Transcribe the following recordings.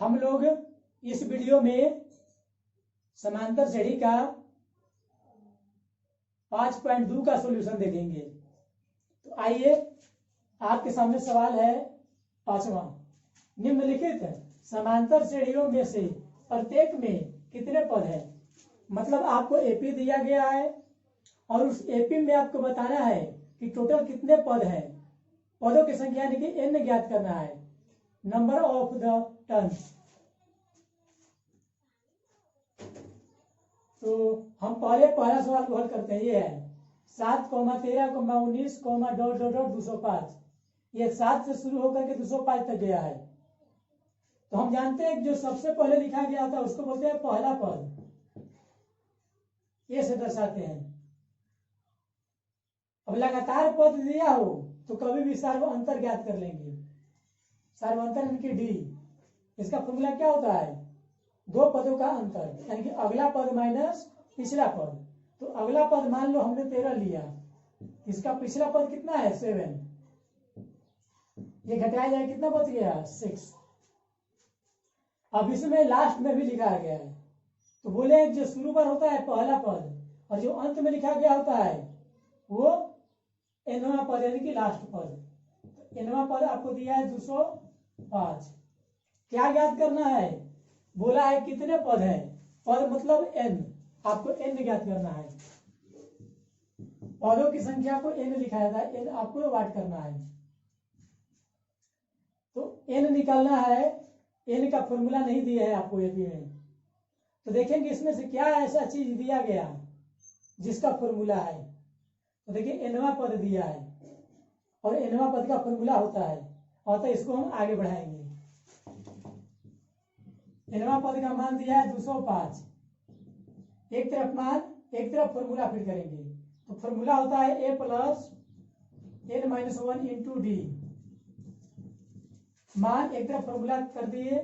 हम लोग इस वीडियो में समांतर श्रेणी का 5.2 का सॉल्यूशन देखेंगे। तो आइए, आपके सामने सवाल है 5वां। निम्नलिखित समांतर श्रेणियों में से प्रत्येक में कितने पद हैं? मतलब आपको एपी दिया गया है और उस एपी में आपको बताना है कि टोटल कितने पद हैं। पदों की संख्या यानी कि n ज्ञात करना है, नंबर ऑफ द टर्म्स। तो हम पहला सवाल को हल करते हैं। ये है 7,13,19, डॉट डॉट डॉट 205। ये 7 से शुरू होकर के 205 तक गया है। तो हम जानते हैं कि जो सबसे पहले लिखा गया था उसको बोलते हैं पहला पद, ये से दर्शाते हैं। अब लगातार पद दिया हो तो कभी भी सार्वअंतर ज्ञात कर लेंगे। सार्वअंतर यानी कि डी, इसका फॉर्मूला क्या होता है? दो पदों का अंतर, यानी कि अगला पद माइनस पिछला पद। तो अगला पद मान लो हमने 13 लिया, इसका पिछला पद कितना है? 7। ये घटाया जाए कितना बच गया? 6। अब इसमें लास्ट में भी लिखा गया है, तो बोले जो शुरू पर होता है पहला पद और जो अंत में लिखा गया होता है वो nवां पद यानी कि लास्ट पद। nवां पद आपको दिया है 205। क्या ज्ञात करना है? बोला है कितने पद है। पद मतलब n, आपको n ज्ञात करना है। पदों की संख्या को n लिखा जाता है, n आपको वाट करना है। तो n निकालना है। n का फॉर्मूला नहीं दिया है आपको एपी में, तो देखेंगे इसमें से क्या ऐसा चीज दिया गया जिसका फॉर्मूला है। तो देखिए nवां पद दिया है और nवां पद का फॉर्मूला होता है, और तो इसको हम आगे बढ़ाएंगे। nवां पद का मान दिया है 205। एक तरफ मान, एक तरफ फॉर्मूला फिर करेंगे। तो फॉर्मूला होता है a plus n-1 into D. मान एक तरफ फॉर्मूला कर दिए।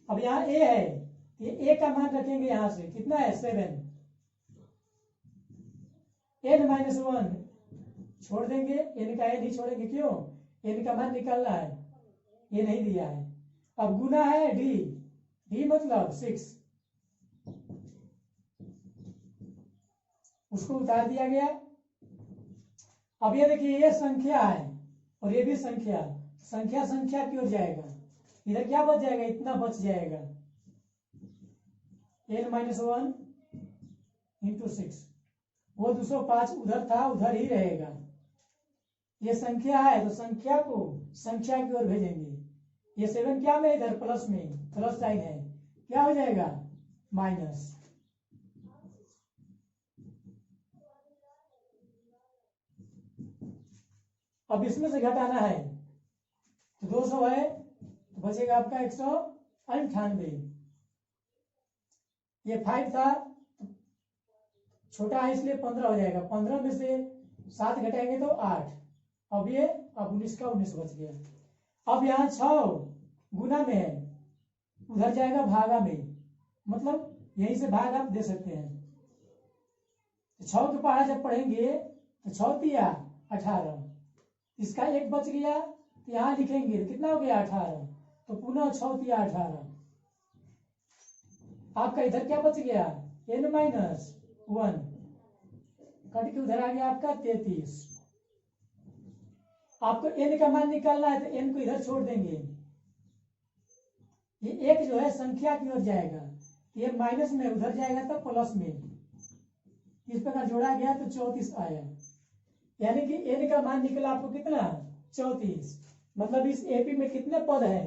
अब यहाँ a है, ये a का मान रखेंगे यहां से, कितना है? 7। n-1 छोड़ देंगे, n का n ही छोड़ेंगे। क्यों? n का मान निकालना है, ये नहीं दिया है। अब गुना है d, d मतलब 6, उसको उतार दिया गया। अब ये देखिए, ये संख्या है और ये भी संख्या, संख्या संख्या की ओर जाएगा। इधर क्या बच जाएगा? इतना बच जाएगा, n-1 इंटू 6। वो 205 उधर था, उधर ही रहेगा। ये संख्या है तो संख्या को संख्या की ओर भेजेंगे। ये 7 क्या में? इधर प्लस में, प्लस साइन है, क्या हो जाएगा? माइनस। अब इसमें से घटाना है, तो 200 है तो बचेगा आपका 198। ये 5 था, छोटा है इसलिए 15 हो जाएगा। 15 में से 7 घटाएंगे तो 8। अब ये 19 का 19 बच गया। अब यहाँ 6 गुना में है, उधर जाएगा भागा में, मतलब यहीं से भाग आप दे सकते हैं। तो 6 के पहाड़ा जब पढ़ेंगे तो 6 तिया 18, इसका 1 बच गया, तो यहाँ लिखेंगे कितना हो गया? 18। तो पुनः 6 तिया 18। आपका इधर क्या बच गया? n-1 कट के उधर आ गया आपका 33। आपको n का मान निकालना है तो n को इधर छोड़ देंगे। ये 1 जो है संख्या की ओर जाएगा, ये माइनस में उधर जाएगा तब प्लस में। इस प्रकार जोड़ा गया तो 34 आया, यानी कि n का मान निकला आपको कितना? 34। मतलब इस एपी में कितने पद हैं?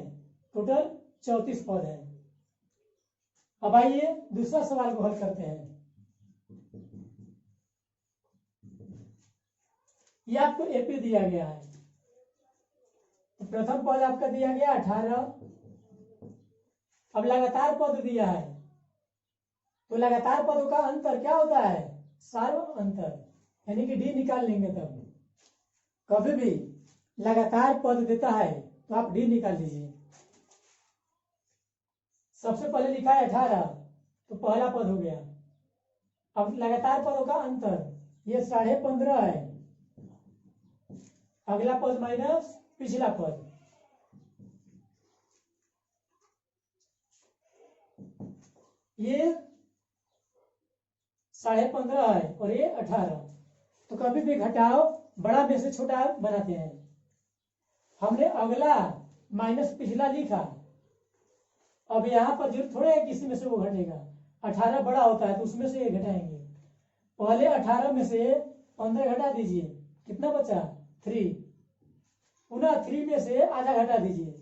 टोटल 34 पद हैं। अब आइए दूसरा सवाल को हल करते हैं। ये आपको एपी दिया गया है, तो प्रथम पद आपका दिया गया 18। अब लगातार पद दिया है, तो लगातार पदों का अंतर क्या होता है? सार्वअंतर, यानी कि डी निकाल लेंगे। तब कभी भी लगातार पद देता है तो आप डी निकाल लीजिए। सबसे पहले लिखा है 18, तो पहला पद हो गया। अब लगातार पदों का अंतर, ये 15.5 है, अगला पद माइनस पिछला पद। ये 15.5 है और ये 18। तो कभी भी घटाओ बड़ा में से छोटा बनाते हैं। हमने अगला माइनस पिछला लिखा, अब यहाँ पर जरूरत थोड़े है किसी में से वो घटेगा। 18 बड़ा होता है तो उसमें से ये घटाएंगे। पहले 18 में से 15 घटा दीजिए, कितना बचा 3। पुनः 3 में से आधा घटा दीजिए,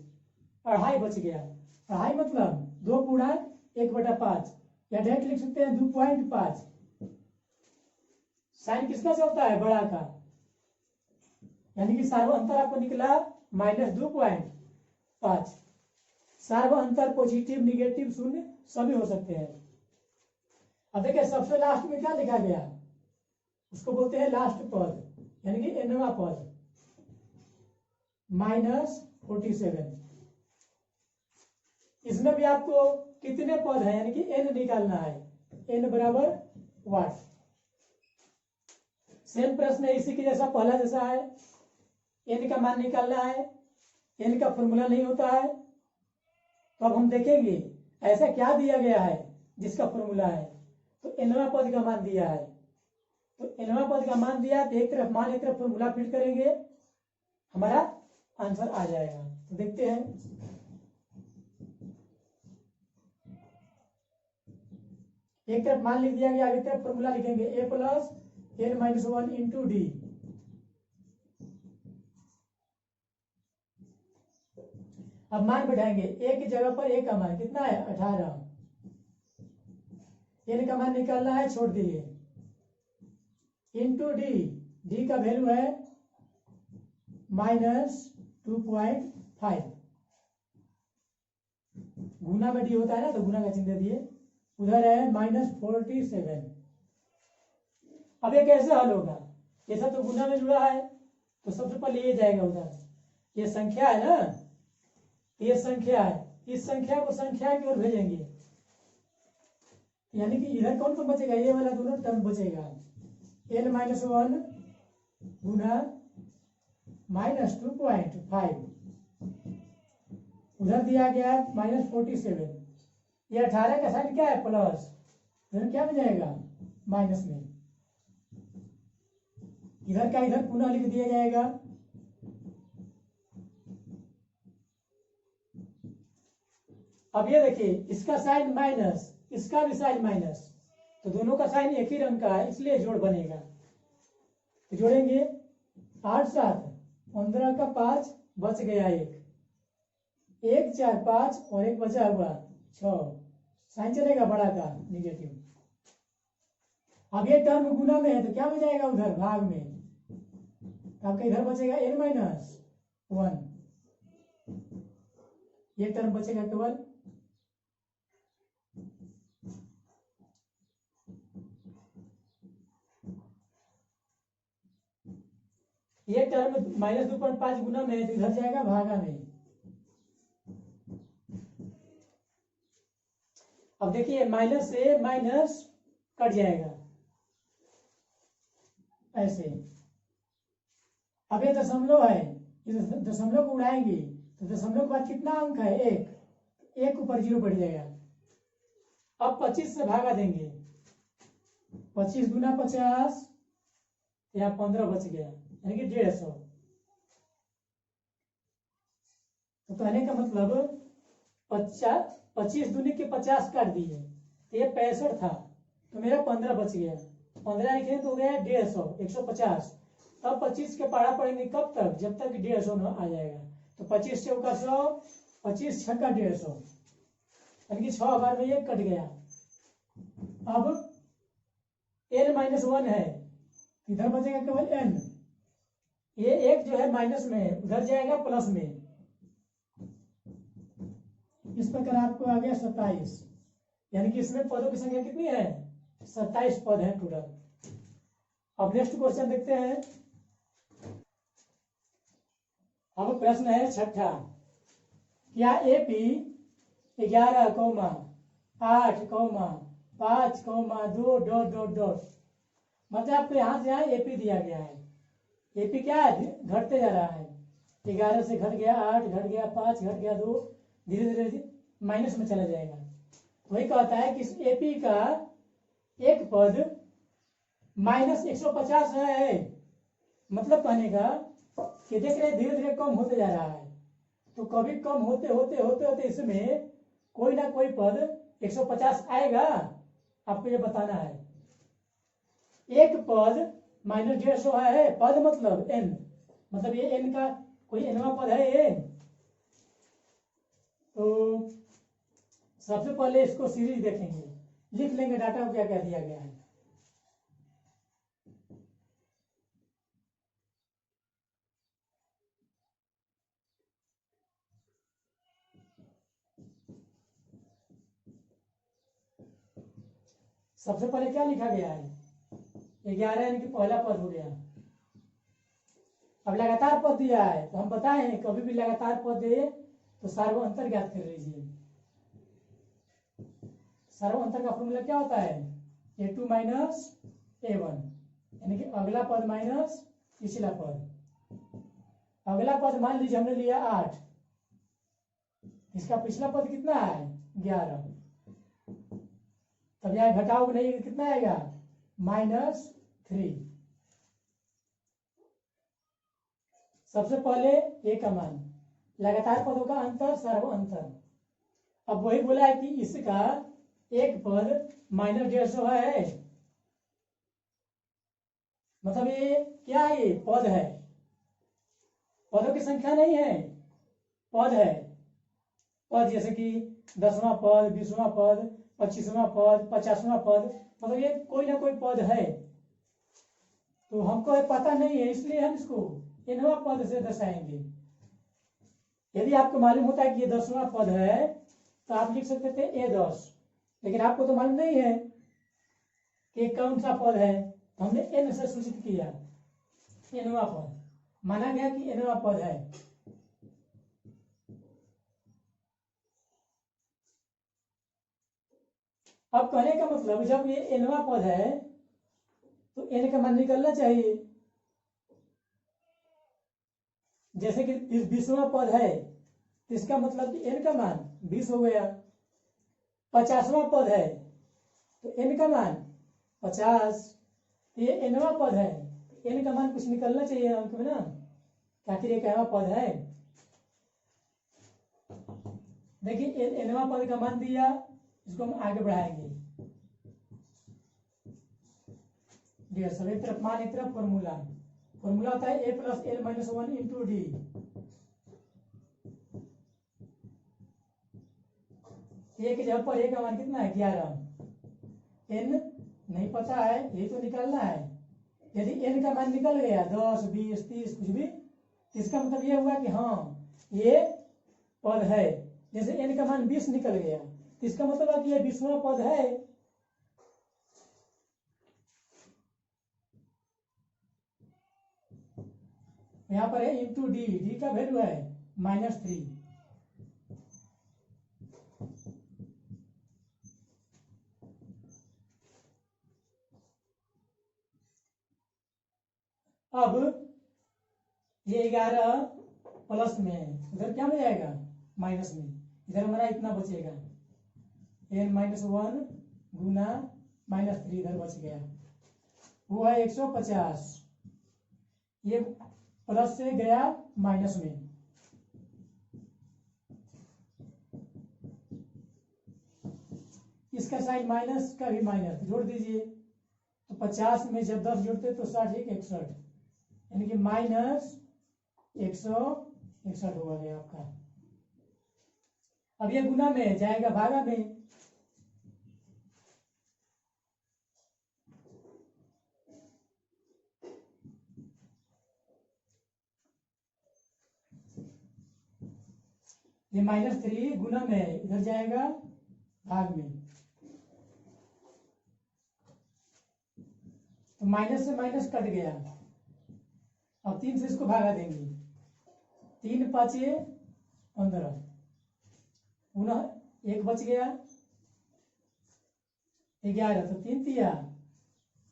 2.5 बच गया। 2.5 मतलब 2 पूर्णांक 1/5 या डायरेक्ट लिख सकते हैं 2.5। साइन किसका चलता है, बड़ा का, यानी कि सार्व अंतर आपको निकला -2.5। सार्व अंतर पॉजिटिव निगेटिव शून्य सभी हो सकते हैं। अब देखिए सबसे लास्ट में क्या लिखा गया, उसको बोलते हैं लास्ट पद, यानी कि nवां पद -47। इसमें भी आपको कितने पद है यानी कि n निकालना है, n बराबर वाट। सेम प्रश्न है इसी के जैसा, पहला जैसा है। n का मान निकालना है, n का फॉर्मूला नहीं होता है। तो अब हम देखेंगे ऐसा क्या दिया गया है जिसका फॉर्मूला है। तो nवां पद का मान दिया है, तो nवां पद का मान दिया तो एक तरफ मान एक तरफ फॉर्मूला फिट करेंगे, हमारा आंसर आ जाएगा। तो देखते हैं, एक तरफ मान लिख दिया गया, आगे तरफ फॉर्मूला लिखेंगे a + n - 1 × d। अब मान बैठाएंगे, a की जगह पर a का मान कितना है 18, n का मान निकालना है, छोड़ दिए, इंटू डी, डी का वैल्यू है -2.5। गुना में डी होता है ना, तो गुना का चिन्ह दे दिए, उधर है -47। अब ये कैसे हल होगा, ऐसा तो गुना में जुड़ा है तो सबसे पहले ये जाएगा उधर। ये संख्या है ना, ये संख्या है, इस संख्या को संख्या की ओर भेजेंगे, यानी कि इधर कौन कौन बचेगा, ये वाला दोनों टर्म बचेगा। n - 1 गुना -2.5, उधर दिया गया -47। ये 18 का साइन क्या है प्लस, इधर क्या बन माइनस में, इधर का इधर पुनः लिख दिया जाएगा। अब ये देखिए इसका साइन माइनस, इसका भी साइन माइनस, तो दोनों का साइन एक ही रंग का है इसलिए जोड़ बनेगा। तो जोड़ेंगे 8 × 7 15 का 5 बच गया 1, 1 4 5 और 1 बचा हुआ 6, साइन चलेगा बड़ा का निगेटिव। अब ये टर्म गुना में है तो क्या हो जाएगा उधर भाग में, आपका इधर बचेगा n - 1, ये टर्म बचेगा केवल। ये टर्म -2.5 गुना में है तो इधर जाएगा भागा में। अब देखिए माइनस से माइनस कट जाएगा ऐसे। अब ये दशमलव है, इस दशमलव को उड़ाएंगे तो दशमलव के बाद कितना अंक है 1, 1 ऊपर 0 बढ़ जाएगा। अब 25 से भागा देंगे, 25 गुना 50, यहाँ 15 बच गया यानी कि 150। तो कहने का मतलब 25 दूनी के 50 काट दिए तो ये 65 था, तो मेरा 15 बच गया, 15 लिखे तो हो गया 150, 150। तब 25 के पढ़ा पड़ेंगे कब तक, जब तक 150 आ जाएगा। तो 25 चौका 100, 25 छक्का 150, यानी कि 6 बार में ये कट गया। अब n - 1 है, इधर बचेगा केवल n, ये एक जो है माइनस में है उधर जाएगा प्लस में। इस प्रकार आपको आ गया 27, यानी कि इसमें पदों की संख्या कितनी है 27 पद है टोटल। अब नेक्स्ट क्वेश्चन देखते हैं। अब प्रश्न है छठा, क्या एपी 11,8,5,2 ... मतलब आपको यहां से यहाँ एपी दिया गया है, एपी क्या है घटते जा रहा है, 11 से घट गया 8, घट गया 5, घट गया 2, धीरे धीरे माइनस में चला जाएगा। वही कहता है कि इस एपी का एक पद -150 है। मतलब कहने का कि देख रहे धीरे धीरे कम होते जा रहा है, तो कभी कम होते होते होते होते इसमें कोई ना कोई पद 150 आएगा, आपको ये बताना है। एक पद -150 है, पद मतलब n, मतलब ये n का कोई nवा पद है ये। तो सबसे पहले इसको सीरीज देखेंगे, लिख लेंगे डाटा को क्या क्या दिया गया है। सबसे पहले क्या लिखा गया है, 11 यानी कि पहला पद हो गया। अब लगातार पद दिया है तो हम बताएं कभी भी लगातार पद दे तो सार्व अंतर ज्ञात कर लीजिए। सार्व अंतर का फॉर्मूला क्या होता है, a2 माइनस a1, यानी कि अगला पद माइनस पिछला पद। अगला पद मान लीजिए हमने लिया 8, इसका पिछला पद कितना है 11, तब यहाँ घटाओगे नहीं कितना आएगा -3। सबसे पहले ए का मान, लगातार पदों का अंतर सर्व अंतर। अब वही बोला है कि इसका एक पद -150 है, मतलब ये क्या है, ये पद है, पदों की संख्या नहीं है, पद है। पद जैसे कि 10वां पद, 20वां पद, 25वां पद, 50वां पद, मतलब ये कोई ना कोई पद है। तो हमको ये पता नहीं है, इसलिए हम इसको nवां पद से दर्शाएंगे। यदि आपको मालूम होता है कि ये 10वां पद है तो आप लिख सकते थे a10, लेकिन आपको तो मालूम नहीं है कि कौन सा पद है, तो हमने n से सूचित किया, nवां पद माना गया कि nवां पद है। अब कहने का मतलब जब ये nवां पद है तो n का मान निकलना चाहिए। जैसे कि 20वां पद है तो इसका मतलब कि n का मान 20 हो गया। 50वां पद है तो n का मान 50, ये nवां पद है, n का मान कुछ निकलना चाहिए अंक में ना, आखिर ये क्या पद है। देखिए nवां पद का मान दिया, इसको हम आगे बढ़ाएंगे। सब एक तरफ मान एक तरफ फॉर्मूला, फॉर्मूला होता है a + l - 1 × d। ए की जगह पर ए का मान कितना है 11, n नहीं पता है, यही तो निकालना है। यदि n का मान निकल गया 10, 20, 30 कुछ भी, तो इसका मतलब ये हुआ कि हाँ ये पद है। जैसे n का मान 20 निकल गया तो इसका मतलब है कि ये 20वां पद है। यहाँ पर है इंटू डी, डी का वैल्यू है -3। अब ये 11 प्लस में उधर क्या हो जाएगा माइनस में, इधर हमारा इतना बचेगा n-1 गुना -3 इधर बच गया, वो है 150। ये प्लस से गया माइनस में, इसका साइन माइनस का भी माइनस जोड़ दीजिए, तो 50 में जब 10 जोड़ते तो 60 61, यानी कि -161 हुआ गया आपका। अब ये गुना में जाएगा भागा में, ये -3 गुना में इधर जाएगा भाग में, तो माइनस से माइनस कट गया। अब 3 से इसको भागा देंगे, 3 5 15, पुनः 1 बच गया 11, तो 3 तिया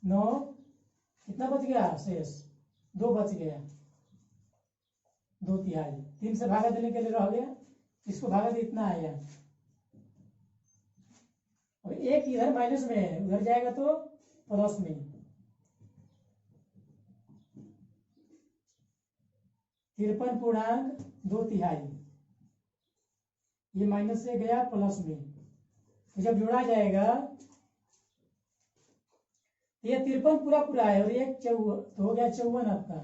9, कितना बच गया शेष 2 बच गया, 2 तिहाई। 3 से भागा देने के लिए रह गया, इसको भागा दे इतना आया। अब एक इधर माइनस में है, उधर जाएगा तो प्लस में। 53.2 ये माइनस से गया प्लस में, तो जब जोड़ा जाएगा ये 53 पूरा पूरा है और एक 54 तो हो गया 54 आपका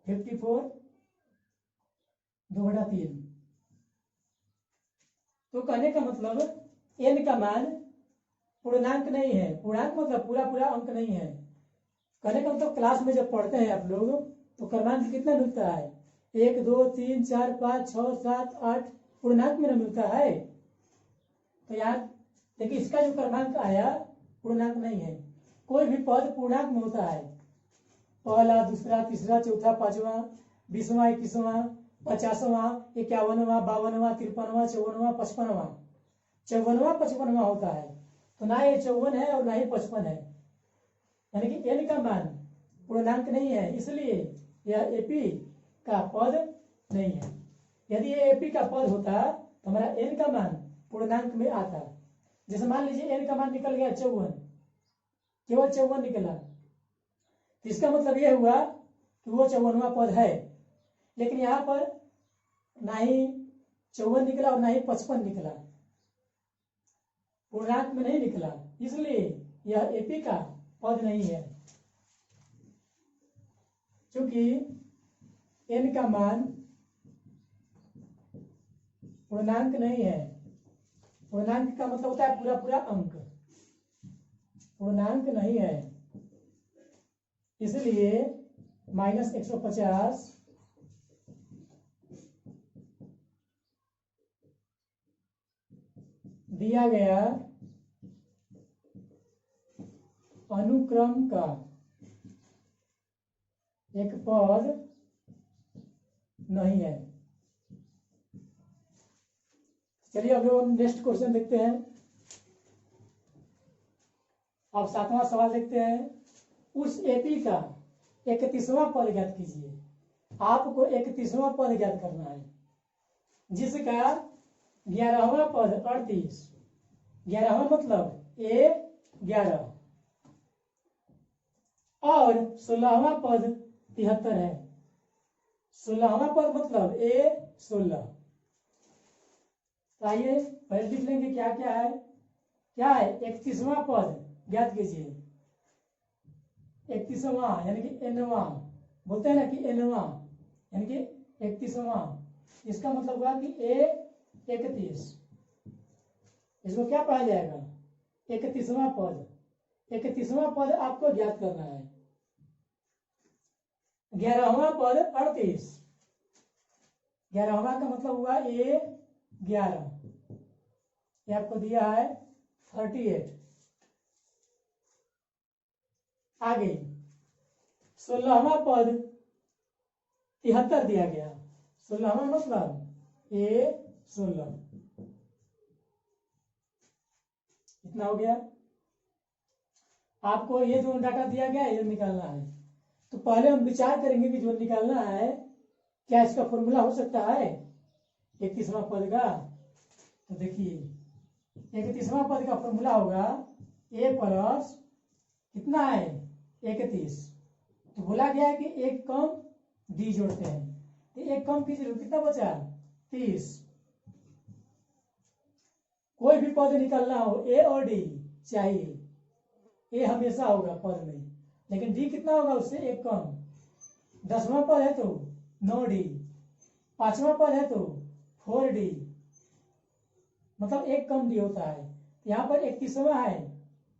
54 2/3। तो कहने का मतलब n का मान पूर्णांक नहीं है, पूर्णांक मतलब पूरा पूरा अंक नहीं है। कहने का मतलब क्लास में जब पढ़ते हैं आप लोग तो क्रमांक कितना मिलता है 1 2 3 4 5 6 7 8 पूर्णांक में मिलता है। तो यहाँ देखिए इसका जो क्रमांक आया पूर्णांक नहीं है। कोई भी पद पूर्णांक में होता है, पहला दूसरा तीसरा चौथा पांचवा 20वां 21वां 50वां 51वां 52वां 53वां 54वां 55वां 54वां 55वां होता है। तो ना ये 54 है और ना ही 55 है, यानी कि n का मान पूर्णांक नहीं है, इसलिए यह एपी का पद नहीं है। यदि ये एपी का पद होता तो हमारा n का मान पूर्णांक में आता। जैसे मान लीजिए n का मान निकल गया 54, केवल 54 निकला, तो इसका मतलब यह हुआ कि वो 54वां पद है। लेकिन यहाँ पर ना ही 54 निकला और ना ही 55 निकला, पूर्णांक में नहीं निकला, इसलिए यह एपी का पद नहीं है। क्योंकि n का मान पूर्णांक नहीं है। पूर्णांक का मतलब होता है पूरा पूरा अंक, पूर्णांक नहीं है, इसलिए -150 दिया गया अनुक्रम का एक पद नहीं है। चलिए अब लोग नेक्स्ट क्वेश्चन देखते हैं। अब 7वां सवाल देखते हैं। उस एपी का 31वां पद ज्ञात कीजिए। आपको 31वां पद ज्ञात करना है जिसका 11वां पद 38, 11वां मतलब A11 और 16वां पद 73 है। 16वां पद मतलब A16। तो आइए पहले लिख लेंगे क्या क्या है। क्या है 31वां पद ज्ञात कीजिए। 31वां यानी कि nवां, बोलते हैं ना कि nवां यानी कि 31वां, इसका मतलब हुआ कि A31। इसको क्या पाया जाएगा 31वां पद। 31वां पद आपको ज्ञात करना है। 11वां पद 38, 11वां का मतलब हुआ A11, ये आपको दिया है 38। आगे 16वां पद 73 दिया गया। 16वां मतलब A16, इतना हो गया। आपको ये जो डाटा दिया गया ये निकालना है। तो पहले हम विचार करेंगे कि जो निकालना है क्या इसका फॉर्मूला हो सकता है 31वां पद का। तो देखिए 31वां पद का फॉर्मूला होगा A प्लस कितना है 31। तो बोला गया है कि एक कम डी जोड़ते हैं, तो एक कम कीजिए कितना बचा 30। कोई भी पद निकलना हो A और D चाहिए, ए हमेशा होगा पद में, लेकिन डी कितना होगा उससे एक कम। 10वां पद है तो 9D, 5वां पद है तो 4D, मतलब एक कम डी होता है। यहाँ पर 31वां है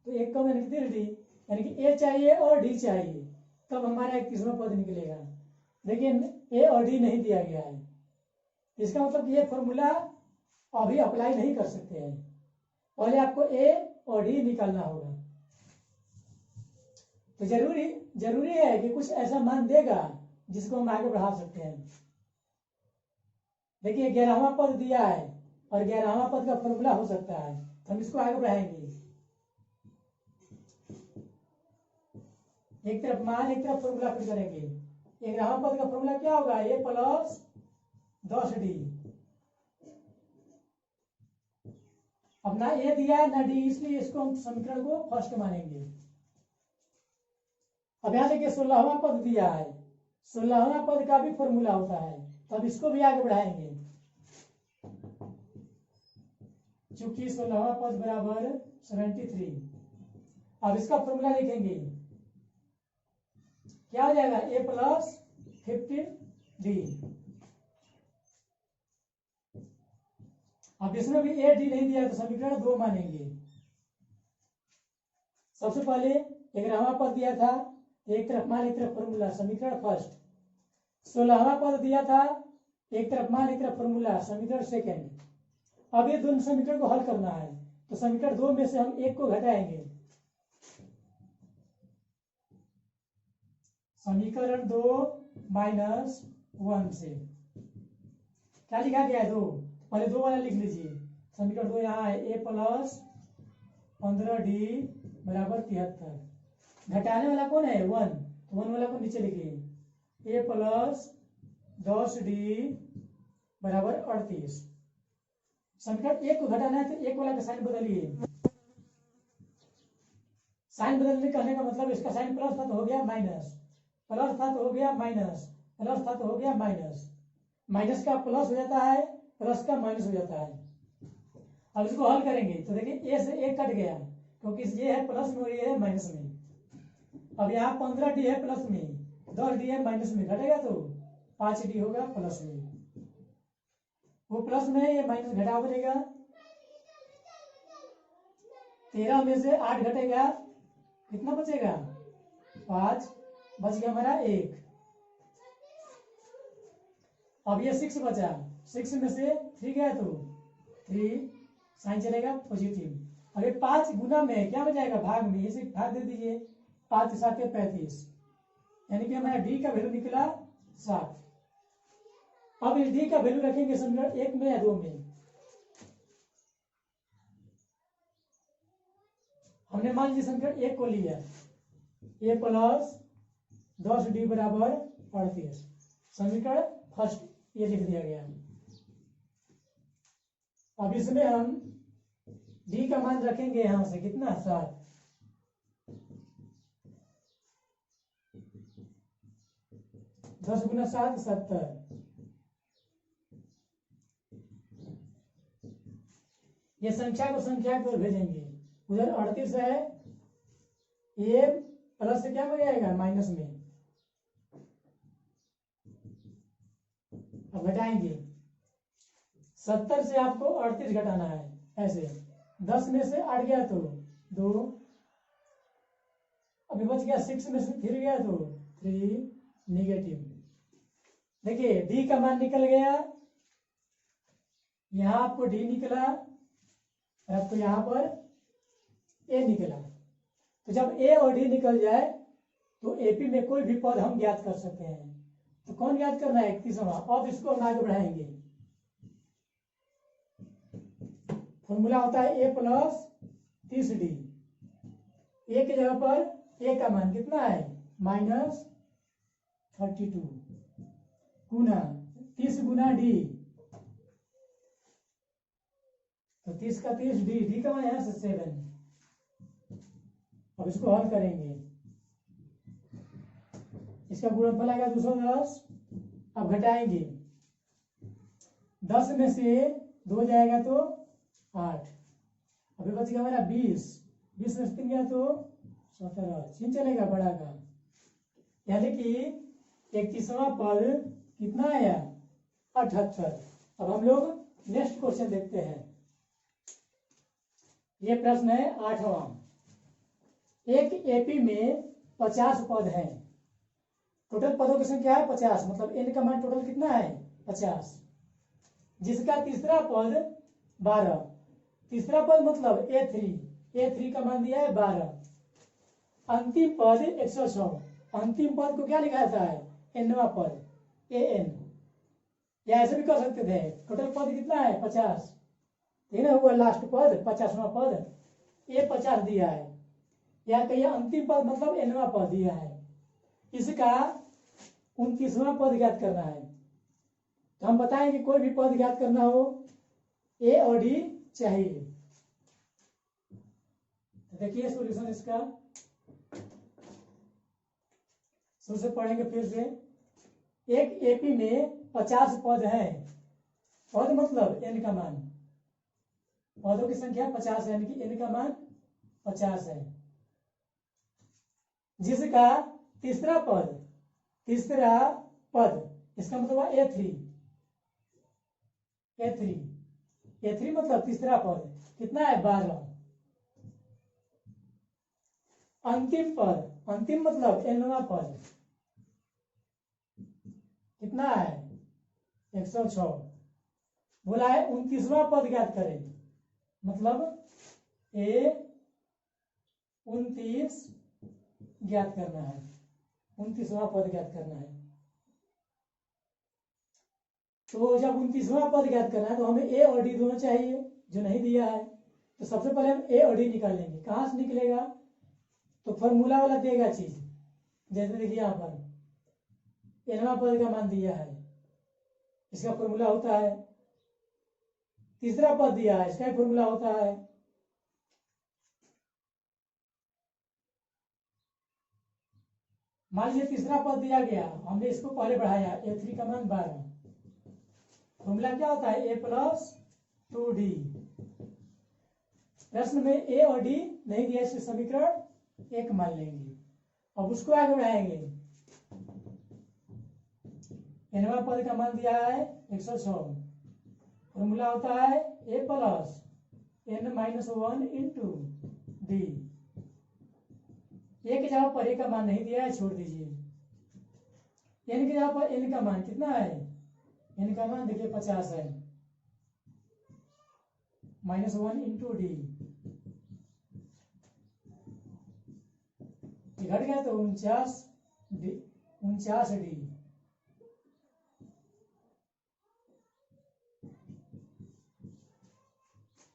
तो एक कम यानी कि डी, यानी कि ए चाहिए और डी चाहिए, तब हमारा 31वां पद निकलेगा। लेकिन ए और डी नहीं दिया गया है, इसका मतलब ये फॉर्मूला अभी अप्लाई नहीं कर सकते हैं। पहले आपको ए और डी निकालना होगा। तो जरूरी है कि कुछ ऐसा मान देगा जिसको हम आगे बढ़ा सकते हैं। देखिए 11वां पद दिया है और 11वां पद का फॉर्मूला हो सकता है, तो हम इसको आगे बढ़ाएंगे। एक तरफ मान एक तरफ फॉर्मूला फिर करेंगे। 11वां पद का फॉर्मूला क्या होगा ए प्लस 10D अब ना ए दिया है ना डी, इसलिए इसको हम समीकरण को फर्स्ट मानेंगे। अब यहाँ देखिए 16वां पद दिया है, 16वां पद का भी फॉर्मूला होता है, तो अब इसको भी आगे बढ़ाएंगे। चूंकि 16वां पद बराबर 73, अब इसका फॉर्मूला लिखेंगे, क्या हो जाएगा, ए प्लस 15d। अब इसमें भी ए डी नहीं दिया तो समीकरण 2 मानेंगे। सबसे पहले 11वां पद दिया था, एक तरफ मान एक तरफ फॉर्मूला, समीकरण फर्स्ट। 16वां पद दिया था, एक तरफ मान एक तरफ फॉर्मूला, समीकरण सेकेंड। अब ये दोनों समीकरण को हल करना है, तो समीकरण 2 में से हम एक को घटाएंगे। समीकरण 2 माइनस 1 से क्या लिखा गया है, 2, पहले 2 वाला लिख लीजिए। समीकरण 2 यहाँ है, ए प्लस 15d बराबर 73। घटाने वाला कौन है, 1, तो 1 वाला को नीचे लिखिए, ए प्लस 10d बराबर 38। समीकरण 1 को घटाना है तो 1 वाला का साइन बदलिए। साइन बदलने कहने का मतलब इसका साइन प्लस था तो हो गया माइनस, प्लस था तो हो गया माइनस, प्लस था तो हो गया माइनस। माइनस का प्लस हो जाता है, प्लस का माइनस हो जाता है। अब इसको हल करेंगे तो देखिए ए से 1 कट गया, क्योंकि ये है प्लस में और ये है माइनस में। अब यहाँ 15d है प्लस में, 10d है माइनस में, घटेगा तो 5d होगा प्लस में। वो प्लस में है, ये माइनस घटा बनेगा। 13 में से 8 घटेगा, कितना बचेगा, 5, बच गया हमारा 1। अब ये 6 बचा, 6 में से 3 गया तो 3, साइन चलेगा पॉजिटिव। अब ये 5 गुना में क्या बचाएगा, भाग में, इसे भाग दे दीजिए, 5 7 35, यानी कि हमारा डी का वैल्यू निकला 7। अब इस डी का वैल्यू रखेंगे समीकरण 1 में या 2 में। हमने मान लीजिए समीकरण 1 को लिया, ए प्लस 10d बराबर 38, समीकरण फर्स्ट ये लिख दिया गया। अब इसमें हम डी का मान रखेंगे यहां से, कितना, 7। दस गुना 7 70। ये संख्या को संख्या की ओर भेजेंगे, उधर 38 है, ये प्लस से क्या हो जाएगा, माइनस में। अब घटाएंगे, 70 से आपको 38 घटाना है, ऐसे 10 में से 8 गया तो 2, अभी बच गया 6 में से 3 गया तो 3, निगेटिव। देखिए डी का मान निकल गया, यहां आपको डी निकला, आपको यहां पर ए निकला। तो जब ए और डी निकल जाए तो एपी में कोई भी पद हम ज्ञात कर सकते हैं। तो कौन ज्ञात करना है, 31वां। अब इसको हम आगे बढ़ाएंगे। फॉर्मूला होता है ए प्लस 30d। ए की जगह पर ए का मान कितना है, -32 गुना 30 गुना डी, तो 30 का 30 डी, डी का मान यहां से 7। अब इसको हल करेंगे, इसका गुणनफल आएगा 210। अब घटाएंगे, 10 में से 2 जाएगा तो 8, अभी बच गया हमारा 20, 20 में से 3 गया तो 17, चिन्ह चलेगा बड़ा का, यानी कि 31वां पद कितना आया, 78। अब हम लोग नेक्स्ट क्वेश्चन देखते हैं। ये प्रश्न है 8वां। एक एपी में 50 पद हैं, टोटल पदों की संख्या है 50, मतलब एन का मान टोटल कितना है, 50, जिसका तीसरा पद 12। तीसरा पद मतलब ए3 का मान दिया है 12। अंतिम पद 106। अंतिम पद को क्या लिखा जाता है, एनवा पद, एन, या ऐसे भी कर सकते थे। टोटल पद कितना है, 50, ना हुआ लास्ट पद 50वां पद, ये 50 दिया है, या कहिए अंतिम पद मतलब एनवा पद दिया है, इसका 29वां पद ज्ञात करना है। तो हम बताएं कि कोई भी पद ज्ञात करना हो ए और डी चाहिए। देखिए सॉल्यूशन इसका शुरू से पढ़ेंगे फिर से। एक एपी में 50 पद है। पद मतलब एन का मान, पदों की संख्या 50 है, यानी कि एन का मान 50 है। जिसका तीसरा पद इसका मतलब ए3 मतलब तीसरा पद कितना है 12। अंतिम मतलब एनवां पद कितना है 106। बोला है 29वां पद ज्ञात करें, मतलब A29 ज्ञात करना है, 29वां पद ज्ञात करना है। तो जब 29वां पद ज्ञात करना है तो हमें ए और डी दोनों चाहिए, जो नहीं दिया है। तो सबसे पहले हम ए और डी निकालेंगे। कहां से निकलेगा, तो फॉर्मूला वाला देगा चीज। जैसे देखिए यहाँ पर एनवां पद का मान दिया है, इसका फॉर्मूला होता है। तीसरा पद दिया है, इसका फॉर्मूला होता है। मान लीजिए तीसरा पद दिया गया, हमने इसको पहले बढ़ाया, A3 का मान 12। फॉर्मूला क्या होता है A+2D। प्रश्न में ए और डी नहीं दिया, इसलिए समीकरण 1 मान लेंगे। अब उसको आगे बढ़ाएंगे। एनवां पद का मान दिया है 106। फॉर्मूला होता है A+n-1 इंटू डी। ए की जगह पर ए का मान नहीं दिया है, छोड़ दीजिए। एन की जगह पर एन का मान कितना है, एन का मान देखिए 50 है, -1 इंटू डी। घट गया तो 49D।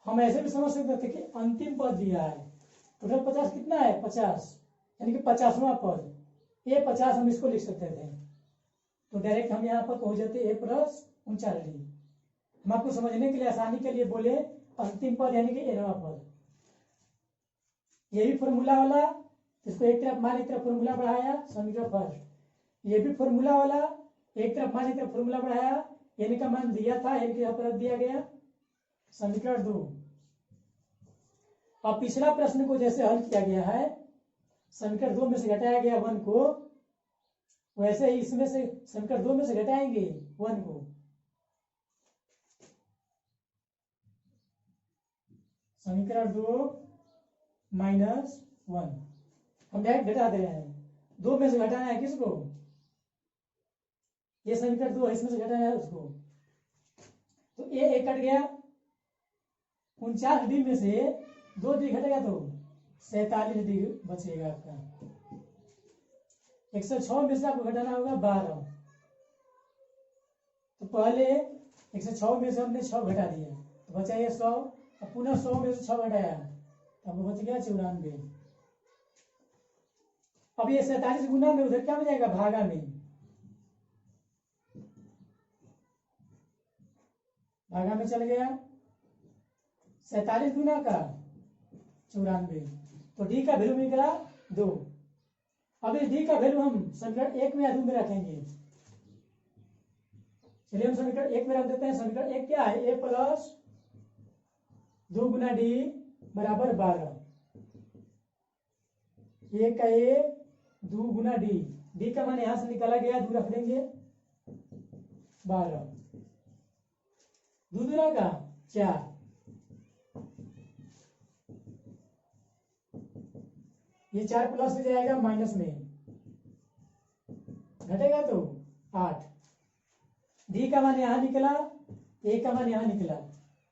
हम ऐसे भी समझ सकते थे कि अंतिम पद दिया है, टोटल 50 कितना है 50, यानी कि 50वां पद। A50 हम इसको लिख सकते थे, तो डायरेक्ट हम यहाँ पर पहुंच जाते A+49D। हम आपको समझने के लिए, आसानी के लिए बोले अंतिम पद यानी कि एनवां पद। ये भी फॉर्मूला वाला, इसको एक तरफ मान एक तरफ फॉर्मूला बढ़ाया, समीकरण फर्स्ट। ये भी फॉर्मूला वाला, एक तरफ मान एक तरफ फॉर्मूला बढ़ाया, एन का मान दिया था, एन के यहाँ पर रख दिया गया, समीकरण 2। अब पिछला प्रश्न को जैसे हल किया गया है, समीकरण 2 में से घटाया गया 1 को, वैसे ही इसमें से समीकरण 2 में से घटाएंगे 1 को। समीकरण 2 -1 हम डायरेक्ट घटा दे रहे हैं। 2 में से घटाना है किसको, ये समीकरण 2 है, इसमें से घटाना है उसको। तो ए कट गया, 49D में से 2D घटेगा तो 47D बचेगा आपका। 106 में से आपको घटाना होगा 12। तो पहले 106 में से हमने 6 घटा दिया, तो बचा ये 100। अब पुनः 100 में से 6 घटाया, अब बच गया 94। अब ये 47 गुना में उधर क्या बन जाएगा, भागा में। भागा में चल गया, 47 गुना का 94, तो डी का वैल्यू निकला 2। अब इस डी का वैल्यू हम समीकरण 1 में या 2 में रखेंगे। चलिए हम समीकरण 1 में रख देते हैं। समीकरण 1 क्या है, A+2 गुना डी बराबर 12। 1 का A 2 गुना डी, डी का मान यहां से निकाला गया, 2 रख देंगे 12। 2 दूना का 4, ये 4 प्लस हो जाएगा माइनस में, घटेगा तो 8। डी का मान यहां निकला, ए का मान यहां निकला।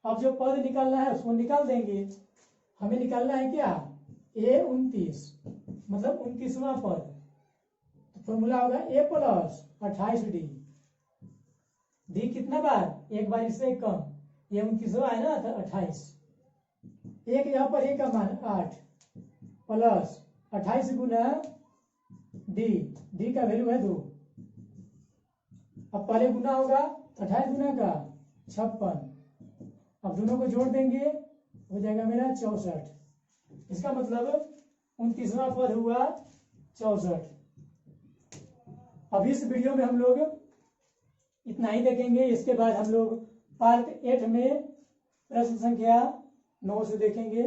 अब जो पद निकालना है उसको निकाल देंगे। हमें निकालना है क्या, A29 मतलब 29वां पद। तो फॉर्मूला होगा A+28D। डी कितना बार, एक बार इससे कम, ये 29वां है ना, तो 28। एक यहाँ पर ए का मान 8 प्लस 28 गुना डी, डी का वैल्यू है 2। अब पहले गुना होगा, 28 गुना का 56। अब दोनों को जोड़ देंगे, हो जाएगा मेरा 64। इसका मतलब 29वां पद हुआ 64। अब इस वीडियो में हम लोग इतना ही देखेंगे। इसके बाद हम लोग पार्ट 8 में प्रश्न संख्या 9 से देखेंगे।